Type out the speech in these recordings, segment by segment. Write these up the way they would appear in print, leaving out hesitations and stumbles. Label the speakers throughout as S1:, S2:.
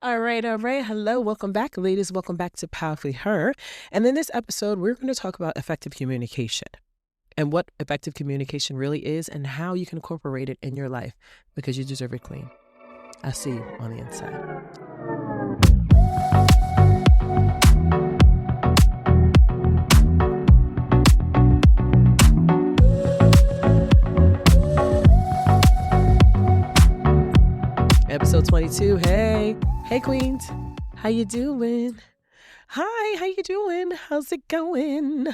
S1: All right. Hello. Welcome back, ladies. Welcome back to Powerfully Her. And in this episode, we're going to talk about effective communication and what effective communication really is and how you can incorporate it in your life because you deserve it, Queen. I'll see you on the inside. Episode 22. Hey, Queens. How you doing? Hi, how you doing? How's it going?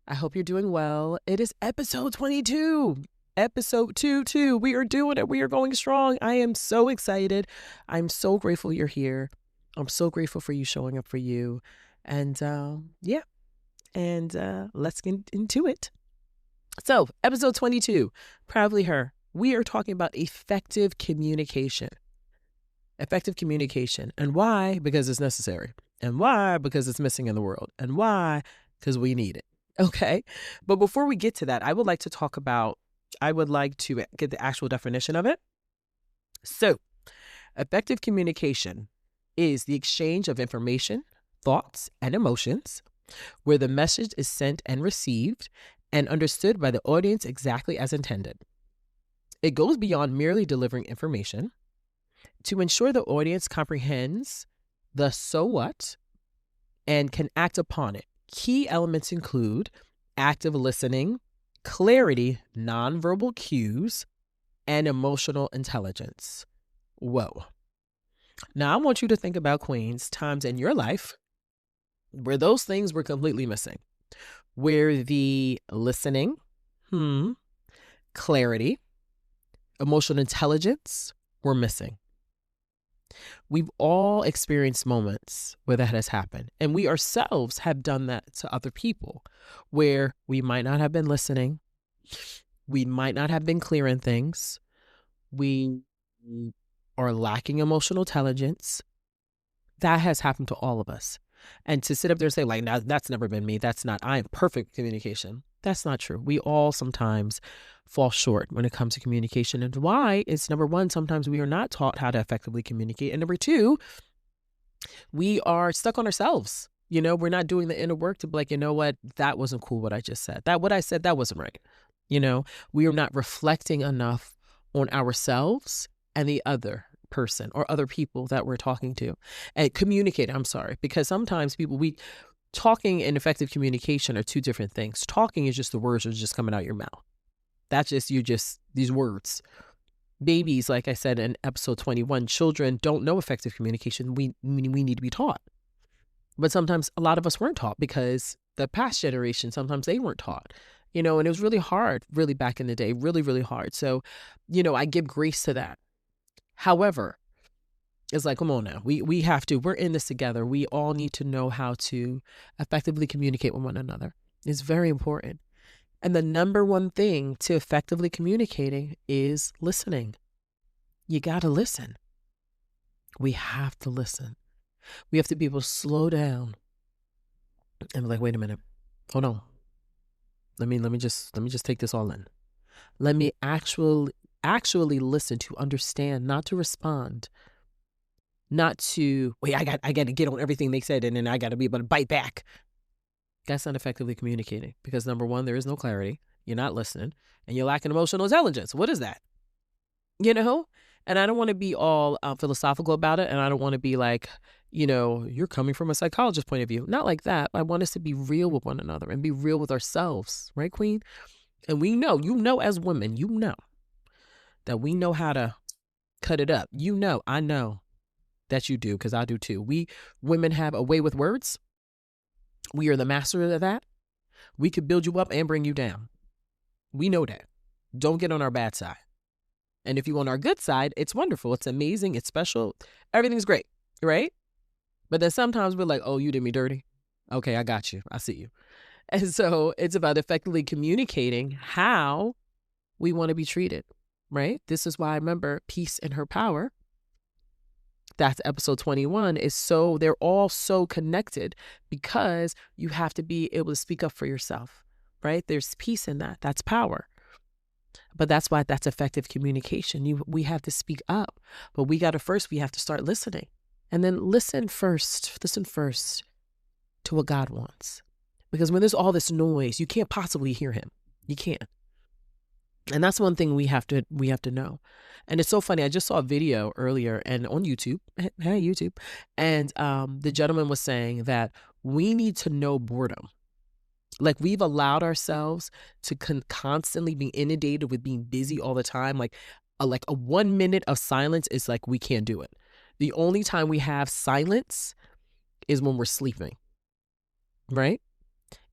S1: I hope you're doing well. It is episode 22. Episode 22. We are doing it. We are going strong. I am so excited. I'm so grateful you're here. I'm so grateful for you showing up for you. And let's get into it. So, episode 22, Proudly Her. We are talking about effective communication. Effective communication. And why? Because it's necessary. And why? Because it's missing in the world. And why? Because we need it. Okay. But before we get to that, I would like to get the actual definition of it. So, effective communication is the exchange of information, thoughts, and emotions where the message is sent and received and understood by the audience exactly as intended. It goes beyond merely delivering information to ensure the audience comprehends the so what and can act upon it. Key elements include active listening, clarity, nonverbal cues, and emotional intelligence. Whoa. Now, I want you to think about, Queens, times in your life where those things were completely missing, where the listening, clarity, emotional intelligence were missing. We've all experienced moments where that has happened, and we ourselves have done that to other people where we might not have been listening. We might not have been clear in things. We are lacking emotional intelligence. That has happened to all of us. And to sit up there and say, like, no, that's never been me. I am perfect communication. That's not true. We all sometimes fall short when it comes to communication. And why? It's number one, sometimes we are not taught how to effectively communicate. And number two, we are stuck on ourselves. We're not doing the inner work to be like, you know what? That wasn't cool what I just said. What I said, that wasn't right. We are not reflecting enough on ourselves and the other person or other people that we're talking to and communicate. I'm sorry, because sometimes talking and effective communication are two different things. Talking is just the words that are just coming out your mouth. That's just these words. Babies, like I said in episode 21, children don't know effective communication. We need to be taught. But sometimes a lot of us weren't taught because the past generation, sometimes they weren't taught. And it was really hard, really back in the day, really, really hard. So, I give grace to that. However, it's like, come on now, we're in this together. We all need to know how to effectively communicate with one another. It's very important. And the number one thing to effectively communicating is listening. You got to listen. We have to listen. We have to be able to slow down and be like, wait a minute, hold on. Let me just take this all in. Let me actually listen, to understand, not to respond, not to wait. I got to get on everything they said, and then I got to be able to bite back. That's not effectively communicating because number one, there is no clarity. You're not listening, and you're lacking emotional intelligence. What is that? And I don't want to be all philosophical about it, and I don't want to be like, you're coming from a psychologist point of view. Not like that. I want us to be real with one another and be real with ourselves, right, Queen? And we know, as women, that we know how to cut it up. I know that you do because I do too. We women have a way with words. We are the master of that. We could build you up and bring you down. We know that. Don't get on our bad side. And if you're on our good side, it's wonderful. It's amazing. It's special. Everything's great, right? But then sometimes we're like, oh, you did me dirty. Okay, I got you. I see you. And so it's about effectively communicating how we want to be treated, right? This is why I remember Peace and Her Power. That's episode 21 they're all so connected because you have to be able to speak up for yourself, right? There's peace in that. That's power. But that's why that's effective communication. We have to speak up, but we have to start listening. And then listen first to what God wants. Because when there's all this noise, you can't possibly hear him. You can't. And that's one thing we have to know. And it's so funny. I just saw a video earlier and on YouTube, hey YouTube, and the gentleman was saying that we need to know boredom. Like we've allowed ourselves to constantly be inundated with being busy all the time. Like a 1 minute of silence is like we can't do it. The only time we have silence is when we're sleeping, right?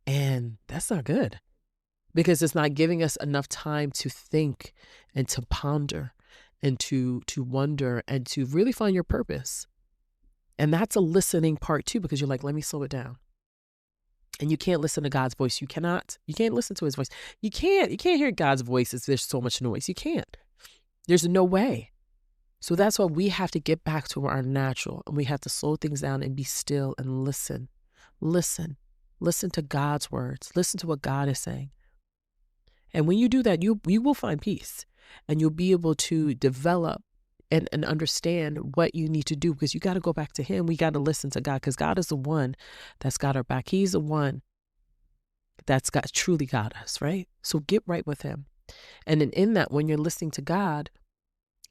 S1: And that's not good. Because it's not giving us enough time to think and to ponder and to wonder and to really find your purpose. And that's a listening part too, because you're like, let me slow it down. And you can't listen to God's voice. You can't listen to his voice. You can't hear God's voice if there's so much noise. You can't. There's no way. So that's why we have to get back to our natural, and we have to slow things down and be still and listen. Listen to God's words. Listen to what God is saying. And when you do that, you will find peace, and you'll be able to develop and understand what you need to do, because you got to go back to him. We got to listen to God, because God is the one that's got our back. He's the one that's truly got us, right? So get right with him. And then in that, when you're listening to God,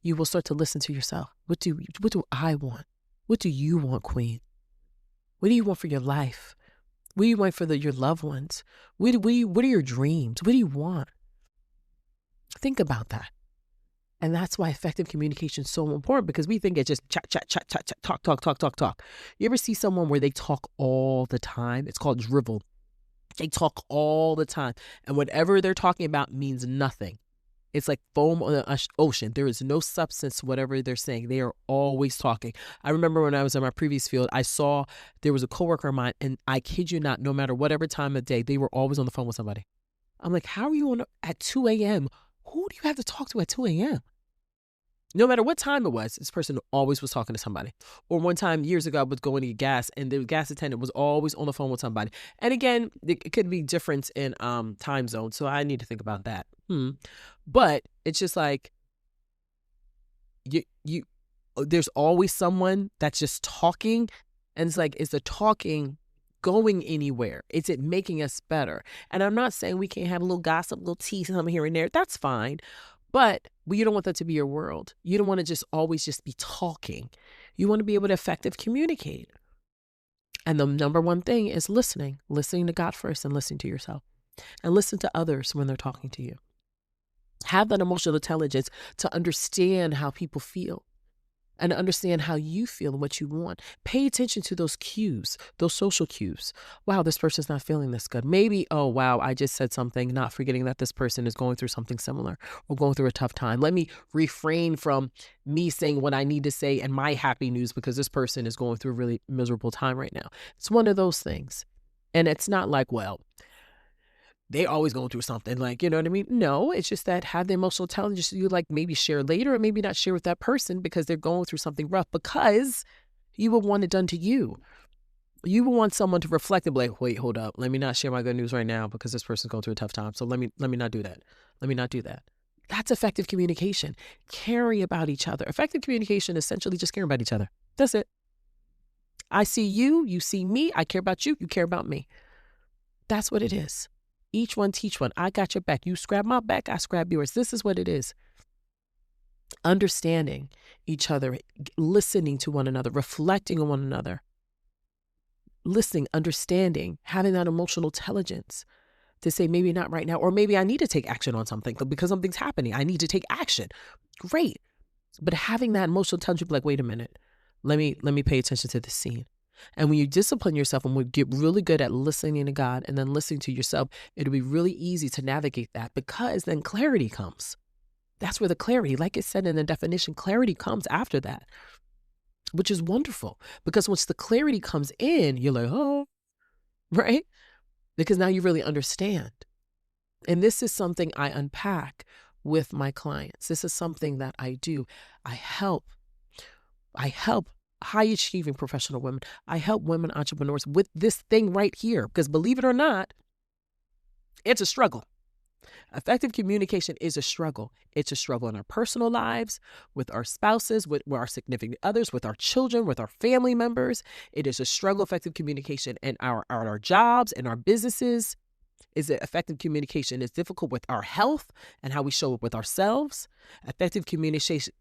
S1: you will start to listen to yourself. What do I want? What do you want, Queen? What do you want for your life? What do you want for your loved ones? What are your dreams? What do you want? Think about that. And that's why effective communication is so important, because we think it's just chat, talk. You ever see someone where they talk all the time? It's called drivel. They talk all the time. And whatever they're talking about means nothing. It's like foam on the ocean. There is no substance to whatever they're saying. They are always talking. I remember when I was in my previous field, I saw there was a coworker of mine, and I kid you not, no matter whatever time of day, they were always on the phone with somebody. I'm like, how are you at 2 a.m.? Who do you have to talk to at 2 a.m.? No matter what time it was, this person always was talking to somebody. Or one time years ago, I was going to get gas, and the gas attendant was always on the phone with somebody. And again, it could be difference in time zone, so I need to think about that. But it's just like you there's always someone that's just talking, and it's like, is the talking going anywhere? Is it making us better? And I'm not saying we can't have a little gossip, a little tea, something here and there. That's fine. But you don't want that to be your world. You don't want to just always just be talking. You want to be able to effectively communicate. And the number one thing is listening to God first, and listening to yourself, and listen to others when they're talking to you. Have that emotional intelligence to understand how people feel, and understand how you feel and what you want. Pay attention to those cues, those social cues. Wow, this person's not feeling this good. Maybe, oh, wow, I just said something, not forgetting that this person is going through something similar or going through a tough time. Let me refrain from me saying what I need to say and my happy news, because this person is going through a really miserable time right now. It's one of those things. And it's not like, well, they always going through something, like, you know what I mean? No, it's just that have the emotional intelligence you like maybe share later, or maybe not share with that person because they're going through something rough, because you would want it done to you. You would want someone to reflect and be like, wait, hold up. Let me not share my good news right now because this person's going through a tough time. So let me not do that. Let me not do that. That's effective communication. Caring about each other. Effective communication is essentially just caring about each other. That's it. I see you, you see me. I care about you, you care about me. That's what it is. Each one teach one. I got your back. You scrap my back, I scrap yours. This is what it is. Understanding each other, listening to one another, reflecting on one another, listening, understanding, having that emotional intelligence to say maybe not right now, or maybe I need to take action on something because something's happening. I need to take action. Great. But having that emotional intelligence, like, wait a minute, let me pay attention to this scene. And when you discipline yourself and we get really good at listening to God and then listening to yourself, it'll be really easy to navigate that, because then clarity comes. That's where the clarity, like it said in the definition, clarity comes after that, which is wonderful, because once the clarity comes in, you're like, oh, right? Because now you really understand. And this is something I unpack with my clients. This is something that I do. I help high achieving professional women. I help women entrepreneurs with this thing right here, because believe it or not, it's a struggle. Effective communication is a struggle. It's a struggle in our personal lives, with our spouses, with our significant others, with our children, with our family members. It is a struggle, effective communication in our jobs and our businesses. Is it effective communication is difficult with our health and how we show up with ourselves? Effective communication,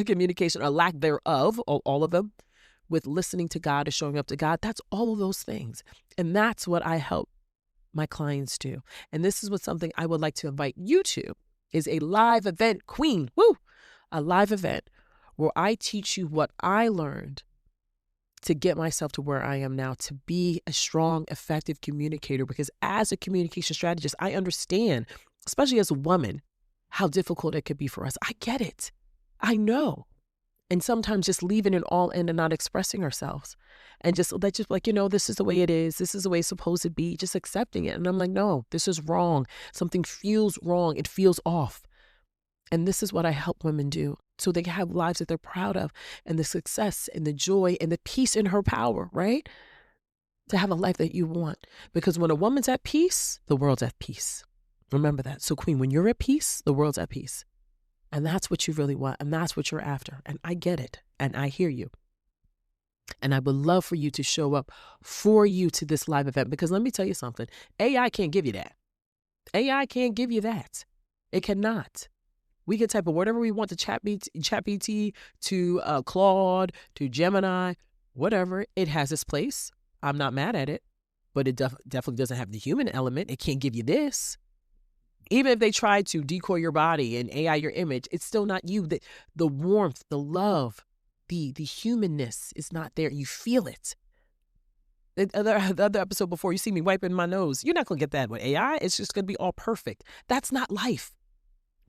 S1: communication or lack thereof, all of them, with listening to God or showing up to God. That's all of those things. And that's what I help my clients do. And this is what something I would like to invite you to is a live event, Queen, a live event where I teach you what I learned to get myself to where I am now, to be a strong, effective communicator. Because as a communication strategist, I understand, especially as a woman, how difficult it could be for us. I get it. I know. And sometimes just leaving it all in and not expressing ourselves and just like, this is the way it is. This is the way it's supposed to be, just accepting it. And I'm like, no, this is wrong. Something feels wrong. It feels off. And this is what I help women do so they can have lives that they're proud of and the success and the joy and the peace in her power, right? To have a life that you want. Because when a woman's at peace, the world's at peace. Remember that. So Queen, when you're at peace, the world's at peace. And that's what you really want. And that's what you're after. And I get it. And I hear you. And I would love for you to show up for you to this live event. Because let me tell you something. AI can't give you that. AI can't give you that. It cannot. We can type of whatever we want to ChatGPT, to Claude, to Gemini, whatever. It has its place. I'm not mad at it. But it definitely doesn't have the human element. It can't give you this. Even if they try to decoy your body and AI your image, it's still not you. The warmth, the love, the humanness is not there. You feel it. The other episode before, you see me wiping my nose. You're not going to get that with AI. It's just going to be all perfect. That's not life.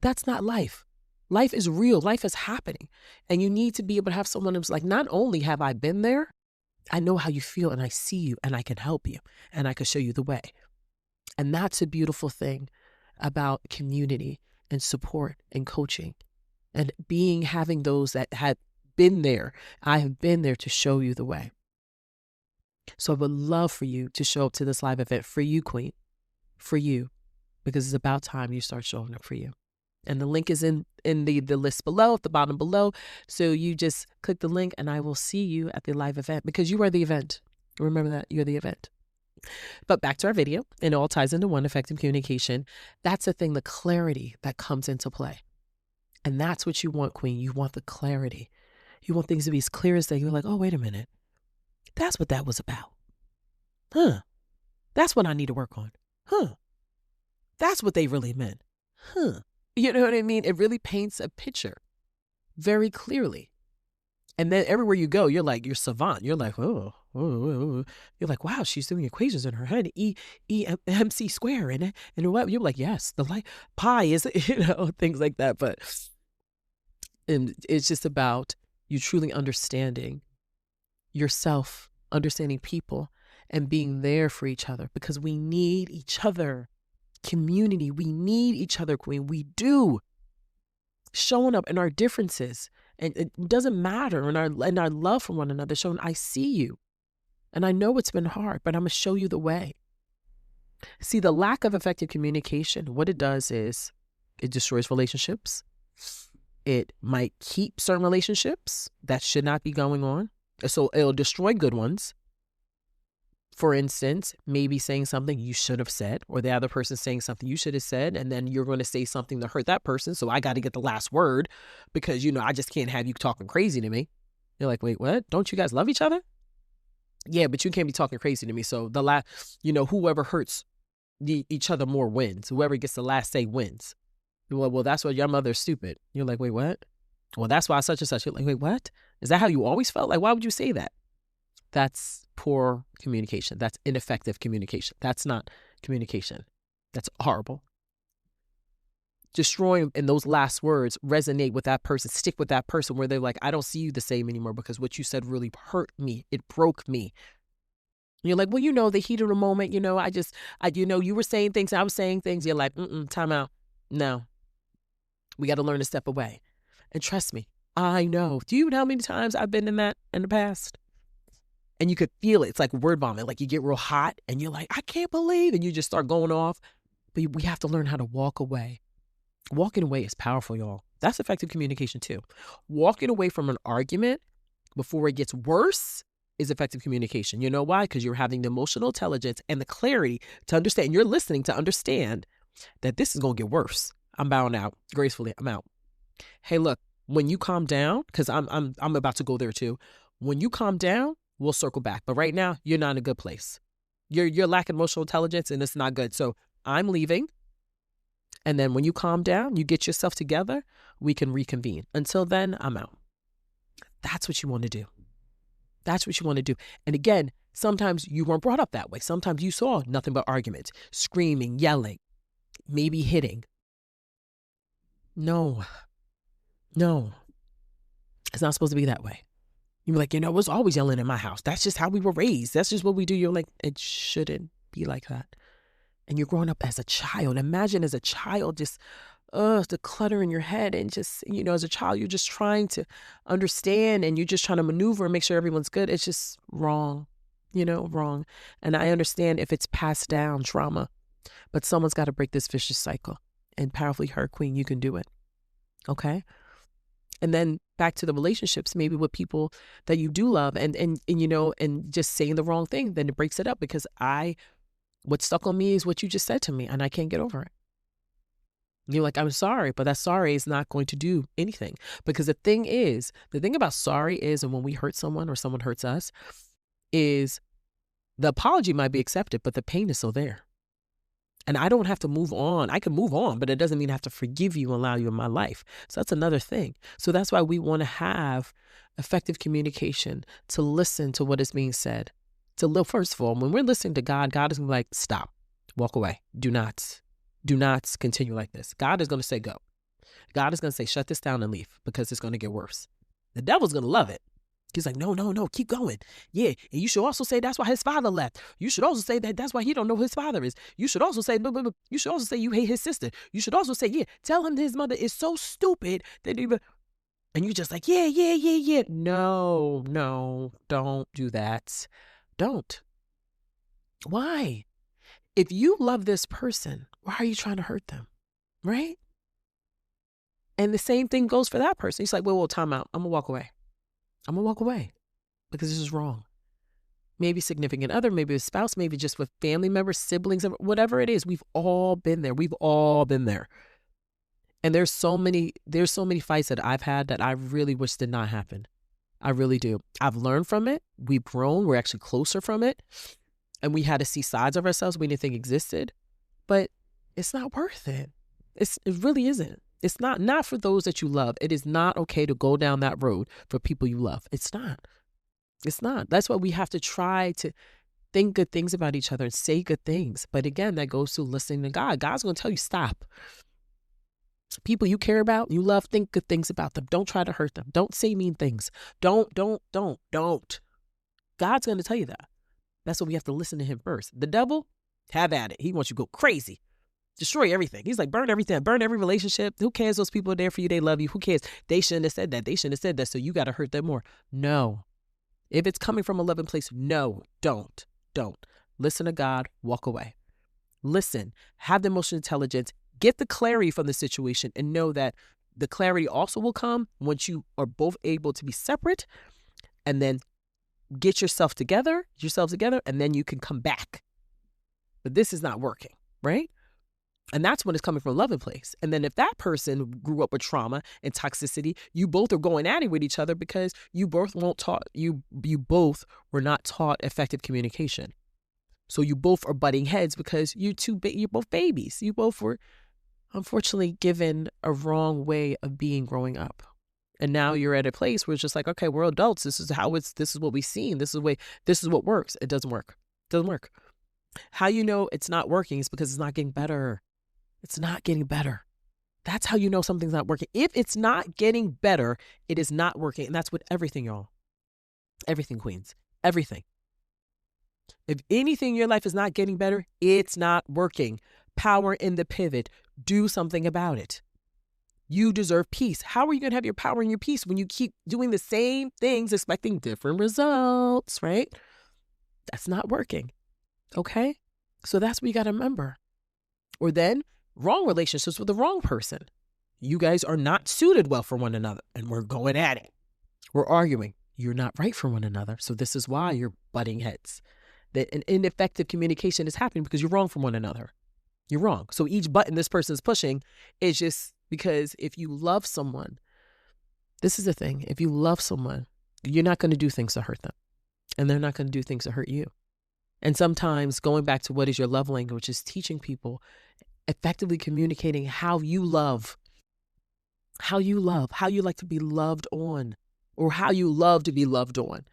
S1: That's not life. Life is real. Life is happening. And you need to be able to have someone who's like, not only have I been there, I know how you feel and I see you and I can help you and I can show you the way. And that's a beautiful thing about community and support and coaching and having those that have been there. I have been there to show you the way. So I would love for you to show up to this live event for you, Queen, for you, because it's about time you start showing up for you. And the link is in the list below, at the bottom below. So you just click the link and I will see you at the live event because you are the event. Remember that, you're the event. But back to our video, and it all ties into one, effective communication. That's the thing, the clarity that comes into play. And that's what you want, Queen. You want the clarity. You want things to be as clear as day. You're like, oh, wait a minute. That's what that was about. Huh. That's what I need to work on. Huh. That's what they really meant. Huh. You know what I mean? It really paints a picture very clearly. And then everywhere you go, you're savant. You're like, oh. You're like, wow, she's doing equations in her head. MC square and what? You're like, yes, the light pi is, things like that. But it's just about you truly understanding yourself, understanding people, and being there for each other because we need each other. Community, we need each other, Queen. We do. Showing up in our differences. And it doesn't matter in our love for one another, showing I see you. And I know it's been hard, but I'm going to show you the way. See, the lack of effective communication, what it does is it destroys relationships. It might keep certain relationships that should not be going on. So it'll destroy good ones. For instance, maybe saying something you should have said, or the other person saying something you should have said, and then you're going to say something to hurt that person. So I got to get the last word because, I just can't have you talking crazy to me. You're like, wait, what? Don't you guys love each other? Yeah, but you can't be talking crazy to me. So whoever hurts each other more wins. Whoever gets the last say wins. Well, that's why your mother's stupid. You're like, wait, what? Well, that's why such and such. You're like, wait, what? Is that how you always felt? Like, why would you say that? That's poor communication. That's ineffective communication. That's not communication. That's horrible. Destroying in those last words resonate with that person, stick with that person where they're like, I don't see you the same anymore because what you said really hurt me. It broke me. And you're like, well, the heat of the moment, you were saying things, I was saying things. You're like, time out. No, we got to learn to step away. And trust me, I know. Do you know how many times I've been in that in the past? And you could feel it. It's like word vomit. Like you get real hot and you're like, I can't believe. And you just start going off But we have to learn how to walk away. Walking away is powerful, y'all. That's effective communication too. Walking away from an argument before it gets worse is effective communication. You know why? Because you're having the emotional intelligence and the clarity to understand. You're listening to understand that this is going to get worse. I'm bowing out gracefully. I'm out. Hey, look, when you calm down, because I'm about to go there too. When you calm down, we'll circle back. But right now, you're not in a good place. You're lacking emotional intelligence, and it's not good. So I'm leaving. And then when you calm down, you get yourself together, we can reconvene. Until then, I'm out. That's what you want to do. That's what you want to do. And again, sometimes you weren't brought up that way. Sometimes you saw nothing but arguments, screaming, yelling, maybe hitting. No. It's not supposed to be that way. You're like, it was always yelling in my house. That's just how we were raised. That's just what we do. You're like, it shouldn't be like that. And you're growing up as a child. Imagine as a child, just the clutter in your head, and just, as a child, you're just trying to understand, and you're just trying to maneuver and make sure everyone's good. It's just wrong, wrong. And I understand if it's passed down trauma, but someone's got to break this vicious cycle. And powerfully her, Queen, you can do it. Okay. And then back to the relationships, maybe with people that you do love, and just saying the wrong thing, then it breaks it up, because what stuck on me is what you just said to me, and I can't get over it. You're like, I'm sorry, but that sorry is not going to do anything. Because the thing about sorry is, and when we hurt someone or someone hurts us, is the apology might be accepted, but the pain is still there. And I don't have to move on. I can move on, but it doesn't mean I have to forgive you and allow you in my life. So that's another thing. So that's why we want to have effective communication, to listen to what is being said. First of all, when we're listening to God, God is going to be like, stop, walk away. Do not continue like this. God is going to say, go. God is going to say, shut this down and leave, because it's going to get worse. The devil's going to love it. He's like, no, keep going. Yeah. And you should also say that's why his father left. You should also say that that's why he don't know who his father is. You should also say, you should also say you hate his sister. You should also say, yeah, tell him that his mother is so stupid that and you're just like, yeah. No, don't do that. Don't. Why? If you love this person, why are you trying to hurt them? Right? And the same thing goes for that person. He's like, well, time out. I'm going to walk away. Because this is wrong. Maybe significant other, maybe a spouse, maybe just with family members, siblings, whatever it is. We've all been there. And there's so many fights that I've had that I really wish did not happen. I really do. I've learned from it. We've grown. We're actually closer from it. And we had to see sides of ourselves we didn't think existed. But it's not worth it. It really isn't. It's not for those that you love. It is not okay to go down that road for people you love. It's not. That's why we have to try to think good things about each other and say good things. But again, that goes to listening to God. God's going to tell you, stop. People you care about, you love, think good things about them. Don't try to hurt them. Don't say mean things. Don't. God's going to tell you that. That's why we have to listen to him first. The devil, have at it. He wants you to go crazy. Destroy everything. He's like, burn everything. Burn every relationship. Who cares? Those people are there for you. They love you. Who cares? They shouldn't have said that. So you got to hurt them more. No. If it's coming from a loving place, no, don't. Listen to God. Walk away. Listen. Have the emotional intelligence. Get the clarity from the situation, and know that the clarity also will come once you are both able to be separate, and then get yourselves together, and then you can come back. But this is not working, right? And that's when it's coming from a loving place. And then if that person grew up with trauma and toxicity, you both are going at it with each other because you both both were not taught effective communication. So you both are butting heads because you're both babies. You both were unfortunately given a wrong way of being growing up. And now you're at a place where it's just like, okay, we're adults. This is what we've seen. This is what works. It doesn't work. How you know it's not working is because it's not getting better. It's not getting better. That's how you know something's not working. If it's not getting better, it is not working. And that's with everything, y'all. Everything, queens. Everything. If anything in your life is not getting better, it's not working. Power in the pivot. Do something about it. You deserve peace. How are you going to have your power and your peace when you keep doing the same things, expecting different results, right? That's not working. Okay? So that's what you got to remember. Or then wrong relationships with the wrong person. You guys are not suited well for one another, and we're going at it. We're arguing. You're not right for one another. So this is why you're butting heads. That an ineffective communication is happening because you're wrong for one another. You're wrong. So each button this person's pushing is just because if you love someone, this is the thing. If you love someone, you're not going to do things to hurt them. And they're not going to do things to hurt you. And sometimes going back to what is your love language is teaching people, effectively communicating how you like to be loved on, or how you love to be loved on.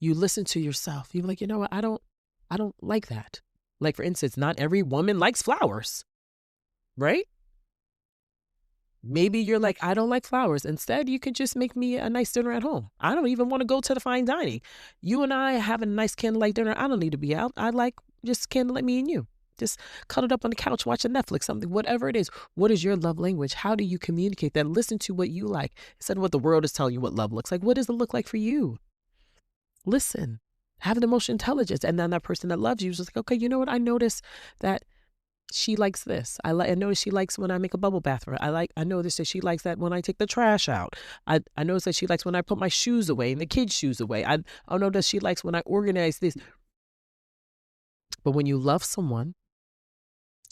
S1: You listen to yourself. You're like, you know what? I don't like that. Like, for instance, not every woman likes flowers, right? Maybe you're like, I don't like flowers. Instead, you could just make me a nice dinner at home. I don't even want to go to the fine dining. You and I having a nice candlelight dinner. I don't need to be out. I like just candlelight, me and you. Just cuddled up on the couch, watching Netflix, something, whatever it is. What is your love language? How do you communicate that? Listen to what you like instead of what the world is telling you what love looks like. What does it look like for you? Listen, have an emotional intelligence. And then that person that loves you is just like, okay, you know what? I notice that she likes this. I notice she likes when I make a bubble bath for her. I notice that she likes that when I take the trash out. I notice that she likes when I put my shoes away and the kids' shoes away. I know that she likes when I organize this. But when you love someone,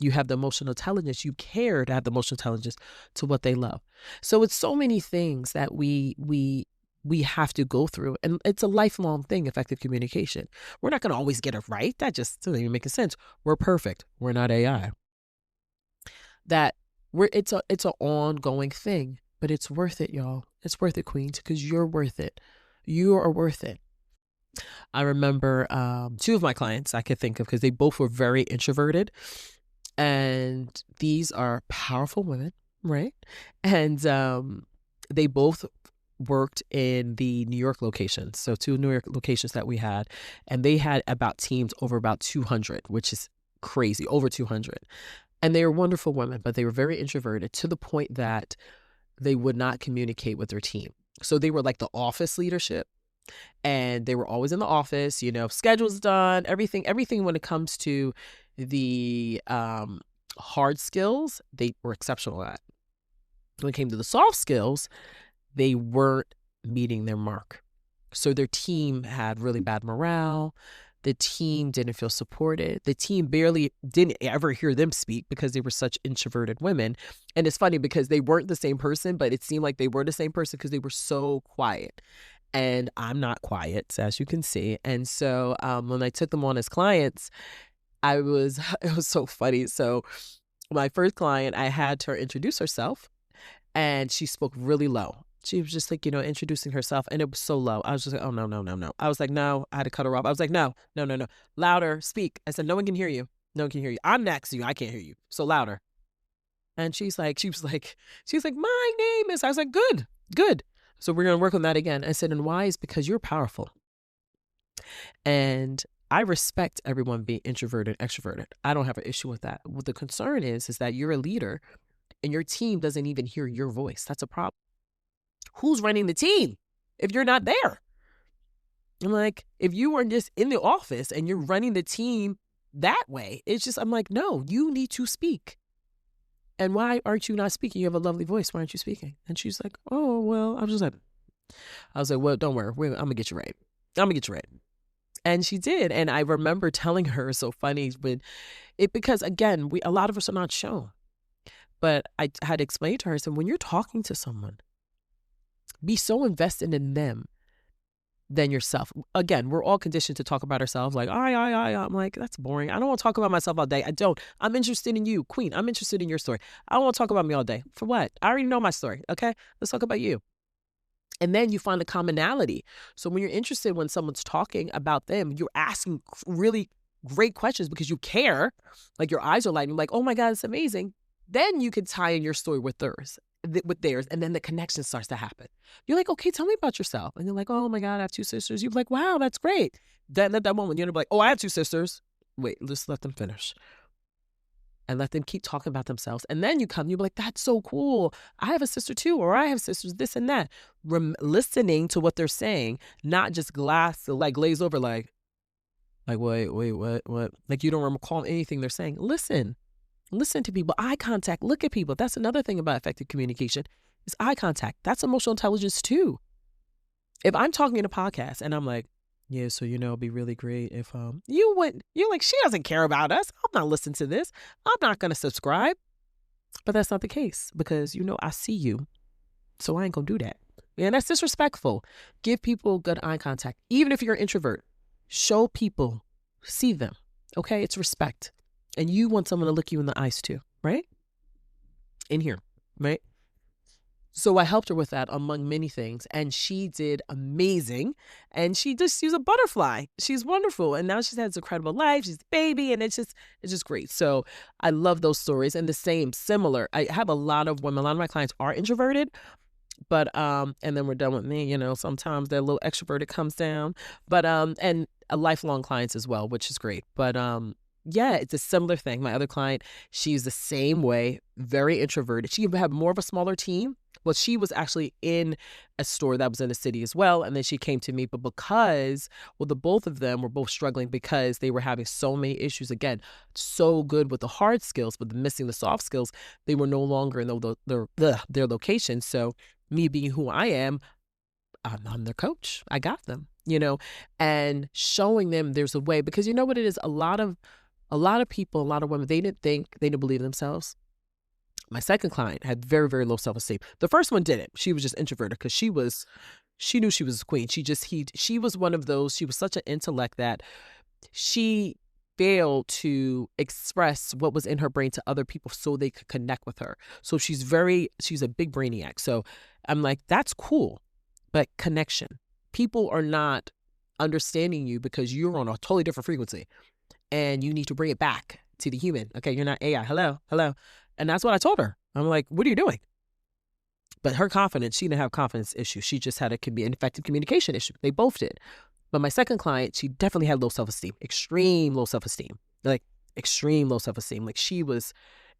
S1: you have the emotional intelligence. You care to have the emotional intelligence to what they love. So it's so many things that we have to go through. And it's a lifelong thing, effective communication. We're not going to always get it right. That just doesn't even make sense. We're perfect. We're not AI. It's an ongoing thing, but it's worth it, y'all. It's worth it, queens, because you're worth it. You are worth it. I remember two of my clients I could think of because they both were very introverted. And these are powerful women, right? And they both worked in the New York locations. So 2 New York locations that we had. And they had about teams over about 200, which is crazy, over 200. And they were wonderful women, but they were very introverted to the point that they would not communicate with their team. So they were like the office leadership. And they were always in the office, schedules done, everything when it comes to the hard skills, they were exceptional at. When it came to the soft skills, they weren't meeting their mark. So their team had really bad morale. The team didn't feel supported. The team barely didn't ever hear them speak because they were such introverted women. And it's funny because they weren't the same person, but it seemed like they were the same person because they were so quiet. And I'm not quiet, as you can see. And so when I took them on as clients, it was so funny. So my first client, I had her introduce herself, and she spoke really low. She was just like, introducing herself, and it was so low. I was just like, oh, no. I was like, no. I had to cut her off. I was like, no. Louder, speak. I said, no one can hear you. No one can hear you. I'm next to you. I can't hear you. So louder. And she was like, my name is, I was like, good. So we're going to work on that again. I said, and why? Is because you're powerful. And I respect everyone being introverted, extroverted. I don't have an issue with that. What the concern is that you're a leader and your team doesn't even hear your voice. That's a problem. Who's running the team if you're not there? I'm like, if you were just in the office and you're running the team that way, I'm like, no, you need to speak. And why aren't you not speaking? You have a lovely voice. Why aren't you speaking? And she's like, oh, well, I was like, well, don't worry. I'm going to get you right. And she did. And I remember telling her, so funny, because again, a lot of us are not shown. But I had to explain to her, so when you're talking to someone, be so invested in them than yourself. Again, we're all conditioned to talk about ourselves like, I. I'm like, that's boring. I don't want to talk about myself all day. I don't. I'm interested in you, queen. I'm interested in your story. I don't want to talk about me all day. For what? I already know my story. Okay, let's talk about you. And then you find a commonality. So when you're interested, when someone's talking about them, you're asking really great questions because you care. Like your eyes are lighting, like, oh my God, it's amazing. Then you can tie in your story with theirs. And then the connection starts to happen. You're like, okay, tell me about yourself. And you're like, oh my God, I have 2 sisters. You're like, wow, that's great. Then at that moment, you're like, oh, I have 2 sisters. Wait, let's let them finish. And let them keep talking about themselves. And then you're like, that's so cool. I have a sister too, or I have sisters, this and that. Listening to what they're saying, not just glaze over like, wait, what? Like you don't recall anything they're saying. Listen. Listen to people, eye contact, look at people. That's another thing about effective communication is eye contact. That's emotional intelligence too. If I'm talking in a podcast and I'm like, yeah, so, it'd be really great if you're like, she doesn't care about us. I'm not listening to this. I'm not going to subscribe. But that's not the case because, I see you. So I ain't going to do that. And that's disrespectful. Give people good eye contact. Even if you're an introvert, show people, see them. Okay? It's respect. And you want someone to look you in the eyes too, right? In here, right? So I helped her with that among many things. And she did amazing. And she's a butterfly. She's wonderful. And now she has an incredible life. She's a baby. And it's just great. So I love those stories. And similar. I have a lot of women, a lot of my clients are introverted. But, and then we're done with me, sometimes that little extroverted comes down. But, and lifelong clients as well, which is great. But, yeah, it's a similar thing. My other client, she's the same way, very introverted. She had more of a smaller team. Well, she was actually in a store that was in the city as well. And then she came to me. But the both of them were both struggling because they were having so many issues. Again, so good with the hard skills, but missing the soft skills. They were no longer in their location. So me being who I am, I'm their coach. I got them, and showing them there's a way. Because you know what it is? A lot of people, a lot of women, they didn't believe themselves. My second client had very, very low self-esteem. The first one didn't. She was just introverted because she knew she was a queen. She was one of those, she was such an intellect that she failed to express what was in her brain to other people so they could connect with her. So she's a big brainiac. So I'm like, that's cool, but connection. People are not understanding you because you're on a totally different frequency and you need to bring it back to the human. Okay, you're not AI. Hello. And that's what I told her. I'm like, what are you doing? But her confidence, she didn't have confidence issues. She just had an effective communication issue. They both did. But my second client, she definitely had low self-esteem, extreme low self-esteem, like extreme low self-esteem. Like she was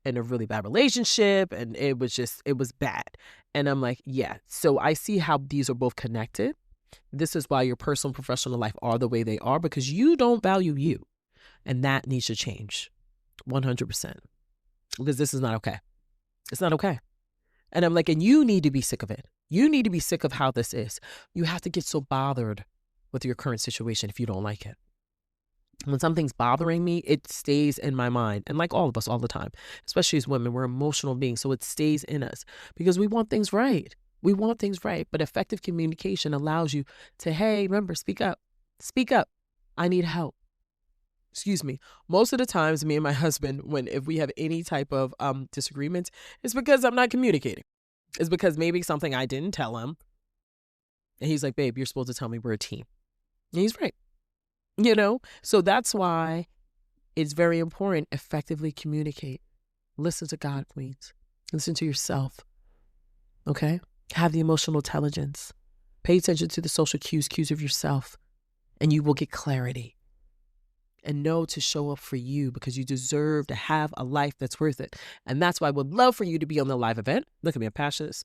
S1: in a really bad relationship and it was bad. And I'm like, yeah. So I see how these are both connected. This is why your personal and professional life are the way they are because you don't value you. And that needs to change 100%. Because this is not okay. It's not okay. And I'm like, and you need to be sick of it. You need to be sick of how this is. You have to get so bothered with your current situation if you don't like it. When something's bothering me, it stays in my mind. And like all of us all the time, especially as women, we're emotional beings. So it stays in us because we want things right. We want things right. But effective communication allows you to, hey, remember, speak up. Speak up. I need help. Excuse me. Most of the times, me and my husband, if we have any type of disagreements, it's because I'm not communicating. It's because maybe something I didn't tell him. And he's like, babe, you're supposed to tell me we're a team. And he's right. So that's why it's very important. Effectively communicate. Listen to God, queens. Listen to yourself. Okay? Have the emotional intelligence. Pay attention to the social cues of yourself, and you will get clarity. And know to show up for you because you deserve to have a life that's worth it. And that's why I would love for you to be on the live event. Look at me, I'm passionate,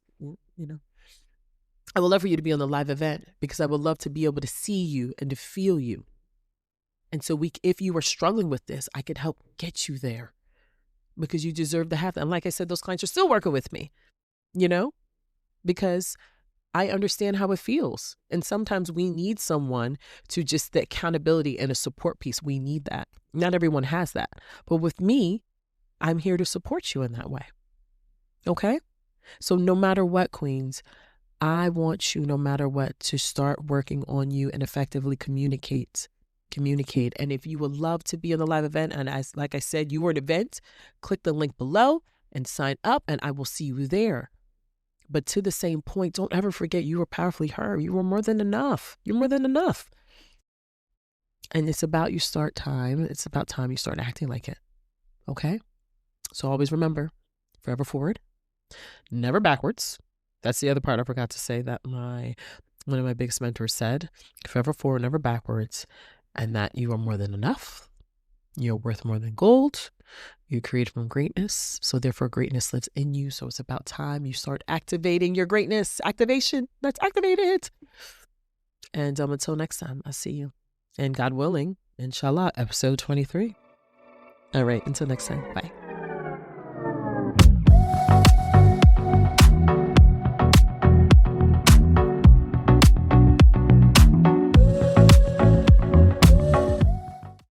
S1: I would love for you to be on the live event because I would love to be able to see you and to feel you. And so if you are struggling with this, I could help get you there because you deserve to have that. And like I said, those clients are still working with me, because I understand how it feels. And sometimes we need someone to just the accountability and a support piece. We need that. Not everyone has that. But with me, I'm here to support you in that way. Okay? So no matter what, queens, I want you, no matter what, to start working on you and effectively communicate. And if you would love to be on the live event, and like I said, you were an event, click the link below and sign up, and I will see you there. But to the same point, don't ever forget you were powerfully heard. You were more than enough. You're more than enough. And it's about you start time. It's about time you start acting like it. Okay? So always remember, forever forward, never backwards. That's the other part I forgot to say that one of my biggest mentors said. Forever forward, never backwards. And that you are more than enough. You're worth more than gold. You create from greatness. So therefore greatness lives in you. So it's about time you start activating your greatness. Activation. Let's activate it. And until next time, I'll see you. And God willing, inshallah, episode 23. All right. Until next time. Bye.